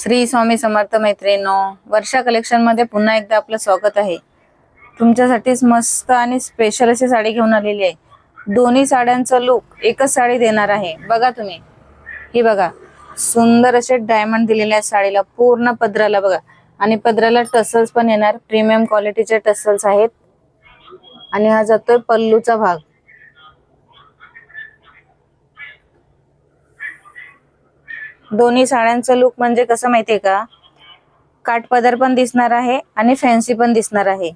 श्री स्वामी समर्थ मैत्रिणींनो, वर्षा कलेक्शन मध्ये पुन्हा एकदा आपलं स्वागत आहे। तुमच्यासाठीच मस्त आणि स्पेशल अशी साडी घेऊन आलेली आहे। दोन्ही साड्यांचा लुक एकच साडी देणार आहे। बघा तुम्ही, ही बघा सुंदर असे डायमंड दिलेले आहेत साडीला, पूर्ण पदराला बघा, आणि पदराला टसल्स पण येणार, प्रीमियम क्वालिटीचे टसल्स आहेत। आणि हा जातोय पल्लूचा भाग। दोन्ही साड्यांचं लुक म्हणजे कसं माहितीये का, काठपदर पण दिसणार आहे आणि फॅन्सी पण दिसणार आहे।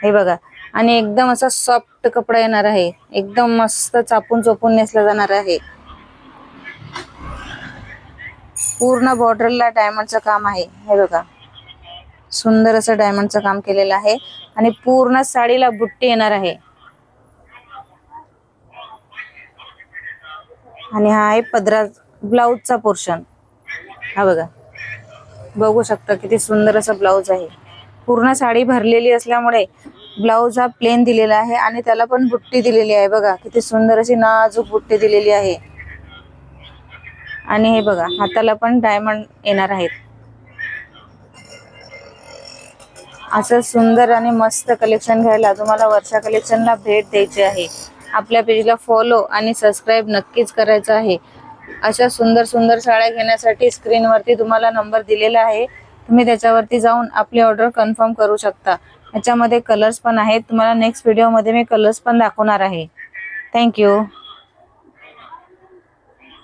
हे बघा, आणि एकदम असा सॉफ्ट कपडा येणार आहे, एकदम मस्त चापून चोपून नेसला जाणार आहे। पूर्ण बॉर्डरला डायमंडचं काम आहे। हे बघा, सुंदर असं डायमंडचं काम केलेलं आहे आणि पूर्ण साडीला बुट्टी येणार आहे। आणि हा आहे पदरा ब्लाउजचा पोर्शन। हा बघा, बघू शकता किती सुंदर असा ब्लाउज आहे। पूर्ण साडी भरलेली असल्यामुळे ब्लाउज हा प्लेन दिलेला आहे आणि त्याला पण बुट्टी दिलेली आहे। बघा किती सुंदर अशी नाजूक बुट्टी दिलेली आहे। आणि हे बघा, हाताला पण डायमंड येणार आहेत। असं सुंदर आणि मस्त कलेक्शन घ्यायला तुम्हाला वर्षा कलेक्शनला भेट द्यायची आहे। आपल्या पेजला फॉलो आणि सबस्क्राइब नक्कीच करायचं आहे। अशा सुंदर सुंदर साड्या घेण्यासाठी स्क्रीनवरती तुम्हाला नंबर दिलेला आहे, तुम्ही त्याच्यावरती जाऊन आपली ऑर्डर कन्फर्म करू शकता। याच्यामध्ये कलर्स पण आहेत, तुम्हाला नेक्स्ट व्हिडिओमध्ये मी कलर्स पण दाखवणार आहे। थँक्यू।